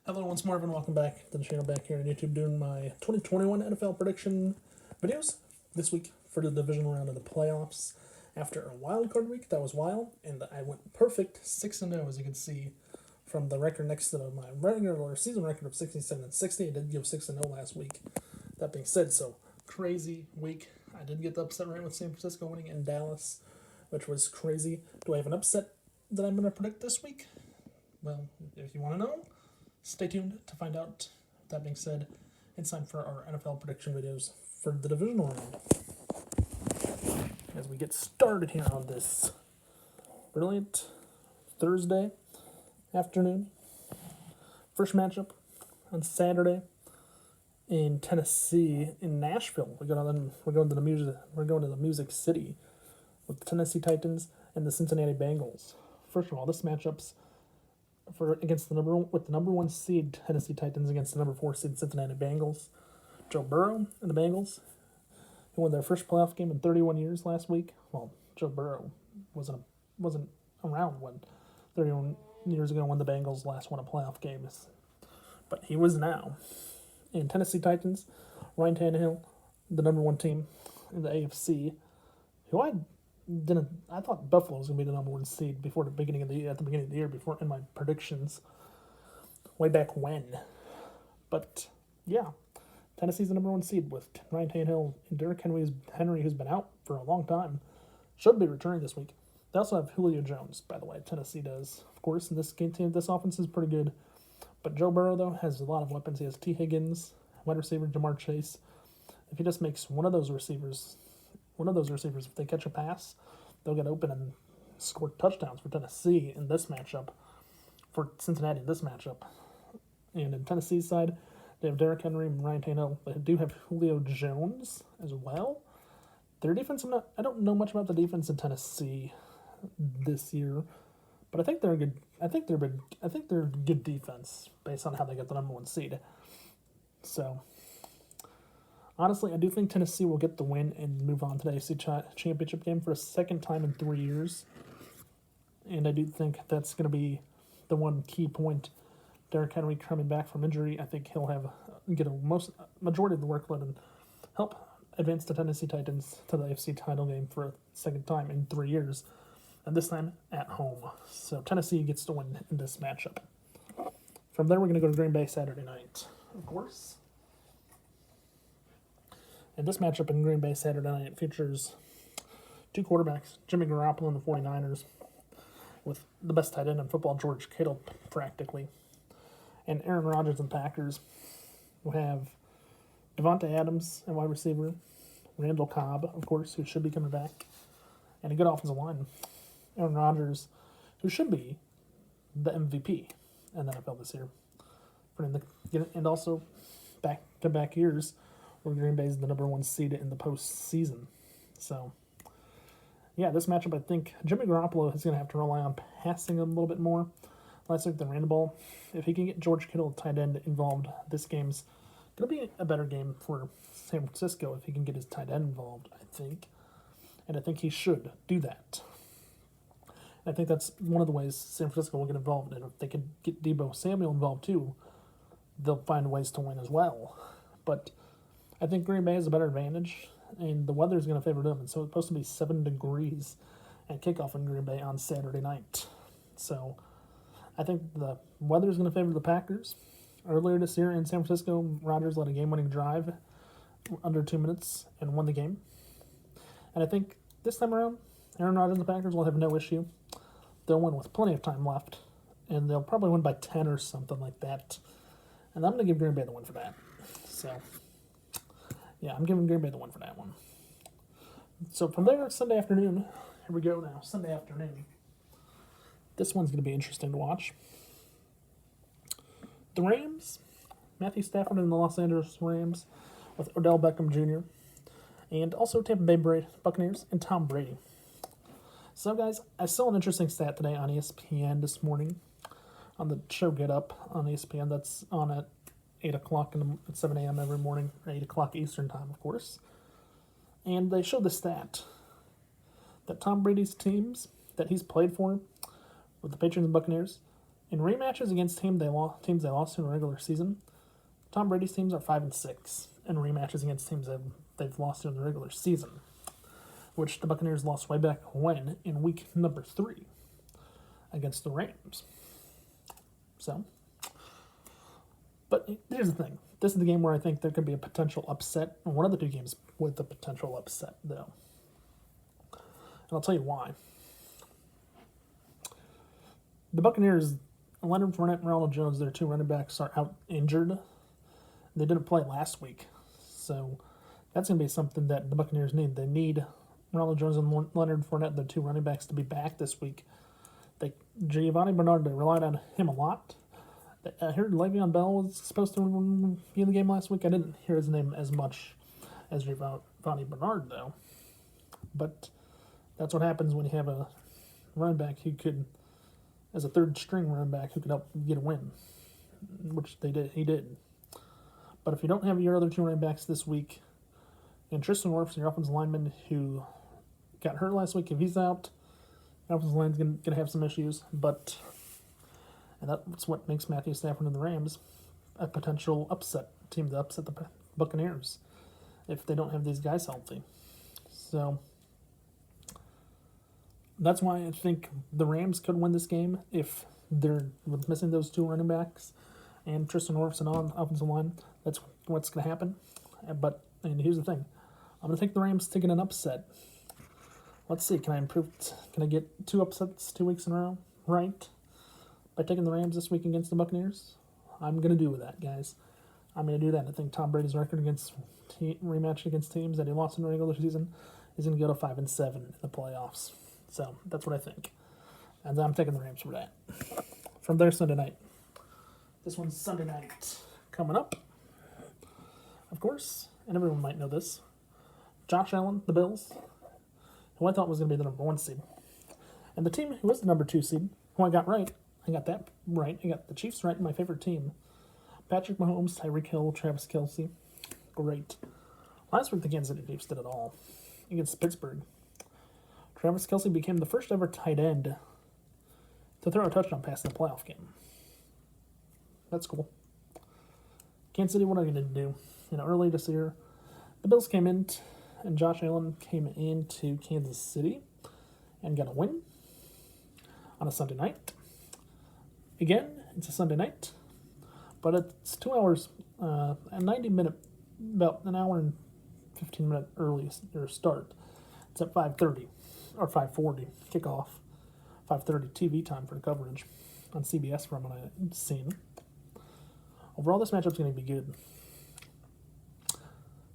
Hello once more, everyone. Welcome back to the channel, back here on YouTube, doing my 2021 NFL prediction videos this week for the divisional round of the playoffs. After a wild card week, that was wild, and I went perfect 6-0, as you can see from the record next to my regular season record of 67-60. I did give 6-0 last week. That being said, so crazy week. I did get the upset right with San Francisco winning in Dallas, which was crazy. Do I have an upset that I'm going to predict this week? Well, if you want to know, stay tuned to find out. That being said, it's time for our NFL prediction videos for the divisional round. As we get started here on this brilliant Thursday afternoon, first matchup on Saturday in Tennessee, in Nashville. We're going to the Music City with the Tennessee Titans and the Cincinnati Bengals. First of all, this matchup's against the number one seed Tennessee Titans against the number 4 seed Cincinnati Bengals. Joe Burrow and the Bengals, who won their first playoff game in 31 years last week. Well, Joe Burrow wasn't around when 31 years ago when the Bengals last won a playoff game, but he was now. And Tennessee Titans, Ryan Tannehill, the number 1 team in the AFC, who I thought Buffalo was going to be the number 1 seed at the beginning of the year, before in my predictions way back when. But yeah, Tennessee's the number 1 seed with Ryan Tannehill and Derrick Henry, who's been out for a long time, should be returning this week. They also have Julio Jones, by the way. Tennessee does, of course. In this offense is pretty good. But Joe Burrow, though, has a lot of weapons. He has T. Higgins, wide receiver Jamar Chase. If he just makes one of those receivers, if they catch a pass, they'll get open and score touchdowns for Tennessee in this matchup, for Cincinnati in this matchup. And in Tennessee's side, they have Derrick Henry and Ryan Tannehill. They do have Julio Jones as well. Their defense, I don't know much about the defense in Tennessee this year, but I think they're good. I think they're good defense based on how they got the number 1 seed. So, honestly, I do think Tennessee will get the win and move on to the AFC Championship game for a second time in 3 years. And I do think that's going to be the one key point. Derrick Henry coming back from injury, I think he'll get a majority of the workload and help advance the Tennessee Titans to the AFC title game for a second time in 3 years, and this time at home. So Tennessee gets the win in this matchup. From there, we're going to go to Green Bay Saturday night, of course. And this matchup in Green Bay Saturday night features 2 quarterbacks, Jimmy Garoppolo and the 49ers, with the best tight end in football, George Kittle, practically. And Aaron Rodgers and Packers, who have Devontae Adams and wide receiver, Randall Cobb, of course, who should be coming back, and a good offensive line. Aaron Rodgers, who should be the MVP in the NFL this year. And also, back-to-back years, where Green Bay is the number 1 seed in the postseason. So, yeah, this matchup, I think Jimmy Garoppolo is going to have to rely on passing a little bit more. Last week, they ran the ball. If he can get George Kittle, tight end, involved, this game's going to be a better game for San Francisco if he can get his tight end involved, I think. And I think he should do that. And I think that's one of the ways San Francisco will get involved. And if they can get Deebo Samuel involved too, they'll find ways to win as well. But I think Green Bay has a better advantage, and the weather is going to favor them. And so it's supposed to be 7 degrees at kickoff in Green Bay on Saturday night. So I think the weather is going to favor the Packers. Earlier this year in San Francisco, Rodgers led a game-winning drive under 2 minutes and won the game. And I think this time around, Aaron Rodgers and the Packers will have no issue. They'll win with plenty of time left, and they'll probably win by 10 or something like that. And I'm going to give Green Bay the win for that. So, yeah, I'm giving Green Bay the win for that one. So from there, Sunday afternoon. Here we go now, Sunday afternoon. This one's going to be interesting to watch. The Rams, Matthew Stafford and the Los Angeles Rams, with Odell Beckham Jr., and also Tampa Bay Buccaneers and Tom Brady. So, guys, I saw an interesting stat today on ESPN this morning, on the show Get Up on ESPN. That's on at 8 o'clock at 7 a.m. every morning, 8 o'clock Eastern time, of course. And they showed the stat that Tom Brady's teams that he's played for, with the Patriots and Buccaneers, In rematches against teams they lost in the regular season, Tom Brady's teams are 5-6 in rematches against teams that they've lost in the regular season, which the Buccaneers lost way back when in week number 3 against the Rams. So, but here's the thing. This is the game where I think there could be a potential upset. One of the two games with the potential upset, though. And I'll tell you why. The Buccaneers, Leonard Fournette and Ronald Jones, their 2 running backs, are out injured. They didn't play last week. So that's going to be something that the Buccaneers need. They need Ronald Jones and Leonard Fournette, their 2 running backs, to be back this week. Giovanni Bernard, they relied on him a lot. I heard Le'Veon Bell was supposed to be in the game last week. I didn't hear his name as much as Giovanni Bernard, though. But that's what happens when you have a running back who could, as a third-string running back, who could help get a win, which he did. But if you don't have your other 2 running backs this week, and Tristan Wirfs, your offensive lineman, who got hurt last week, if he's out, the offensive line's going to have some issues. And that's what makes Matthew Stafford and the Rams a potential upset team to upset the Buccaneers if they don't have these guys healthy. So that's why I think the Rams could win this game if they're missing those 2 running backs and Tristan Wirfs and on offensive line. That's what's going to happen. And here's the thing. I'm going to take the Rams taking an upset. Let's see. Can I get 2 upsets 2 weeks in a row? Right? By taking the Rams this week against the Buccaneers? I'm going to do that, guys. I'm going to do that. I think Tom Brady's record against rematch against teams that he lost in the regular season is going to go to 5-7 in the playoffs. So that's what I think. And I'm taking the Rams for that. From there, Sunday night. This one's Sunday night. Coming up, of course, and everyone might know this, Josh Allen, the Bills, who I thought was going to be the number 1 seed. And the team who was the number 2 seed, who I got right, I got that right. I got the Chiefs right, my favorite team. Patrick Mahomes, Tyreek Hill, Travis Kelce. Great. Last week, the Kansas City Chiefs did it all against Pittsburgh. Travis Kelce became the first ever tight end to throw a touchdown pass in a playoff game. That's cool. Kansas City, what are you going to do? Early this year, the Bills came in, and Josh Allen came into Kansas City and got a win on a Sunday night. Again, it's a Sunday night, but it's 2 hours, a 90-minute, about an hour and 15-minute early start. It's at 5:30 or 5:40 kickoff, 5:30 TV time for the coverage on CBS from what I've seen. Overall, this matchup's going to be good.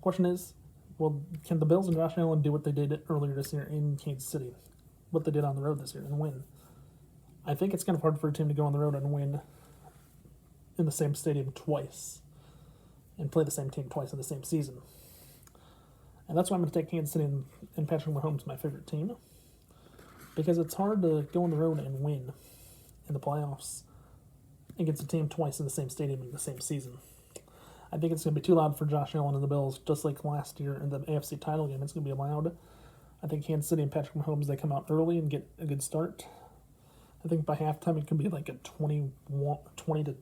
Question is, can the Bills and Josh Allen do what they did earlier this year in Kansas City, what they did on the road this year, and win? I think it's kind of hard for a team to go on the road and win in the same stadium twice and play the same team twice in the same season. And that's why I'm going to take Kansas City and Patrick Mahomes, my favorite team, because it's hard to go on the road and win in the playoffs against a team twice in the same stadium in the same season. I think it's going to be too loud for Josh Allen and the Bills, just like last year in the AFC title game. It's going to be loud. I think Kansas City and Patrick Mahomes, they come out early and get a good start. I think by halftime it could be like a 20 to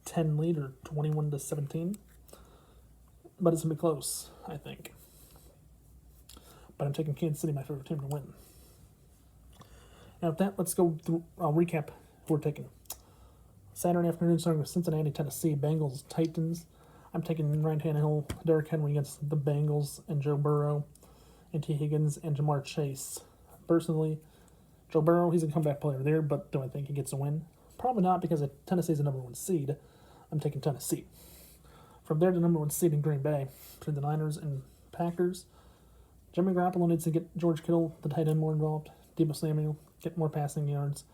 10 lead or 21 to 17. But it's going to be close, I think. But I'm taking Kansas City, my favorite team, to win. Now with that, let's go through, I'll recap who we're taking. Saturday afternoon, starting with Cincinnati, Tennessee, Bengals, Titans. I'm taking Ryan Tannehill, Derrick Henry against the Bengals, and Joe Burrow, and T. Higgins, and Jamar Chase. Personally, Joe Burrow, he's a comeback player there, but do I think he gets a win? Probably not, because Tennessee's the number 1 seed. I'm taking Tennessee. From there, the number 1 seed in Green Bay, between the Niners and Packers. Jimmy Garoppolo needs to get George Kittle, the tight end, more involved. Deebo Samuel, get more passing yards,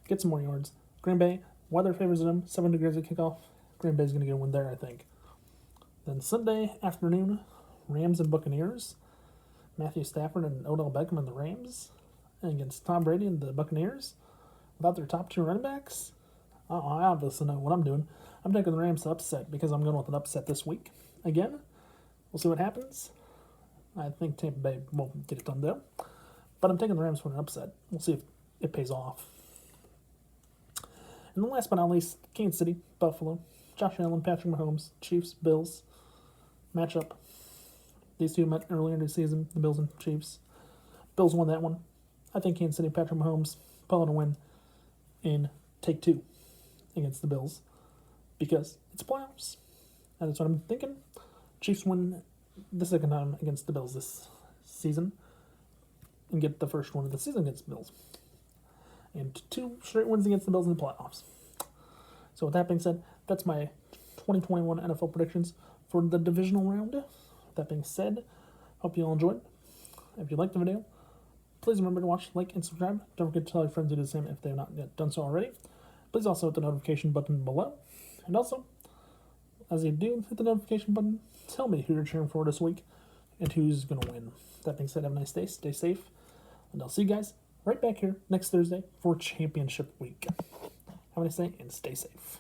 get some more yards. Green Bay, weather favors them, 7 degrees at kickoff. Green Bay's going to get a win there, I think. Then Sunday afternoon, Rams and Buccaneers. Matthew Stafford and Odell Beckham and the Rams against Tom Brady and the Buccaneers. Without their top 2 running backs, I obviously know what I'm doing. I'm taking the Rams to upset because I'm going with an upset this week. Again, we'll see what happens. I think Tampa Bay won't get it done though. But I'm taking the Rams for an upset. We'll see if it pays off. And then last but not least, Kansas City, Buffalo, Josh Allen, Patrick Mahomes, Chiefs, Bills matchup. These two met earlier in the season, the Bills and Chiefs. Bills won that one. I think Kansas City, Patrick Mahomes, pull out a win in take 2 against the Bills because it's playoffs. And that's what I'm thinking. Chiefs win the second time against the Bills this season and get the first one of the season against the Bills. And 2 straight wins against the Bills in the playoffs. So with that being said, that's my 2021 NFL predictions for the divisional round. With that being said, hope you all enjoyed. If you liked the video, please remember to watch, like, and subscribe. Don't forget to tell your friends to do the same if they have not yet done so already. Please also hit the notification button below. And also, as you do hit the notification button, tell me who you're cheering for this week and who's going to win. That being said, have a nice day, stay safe, and I'll see you guys right back here next Thursday for championship week. Have a nice day and stay safe.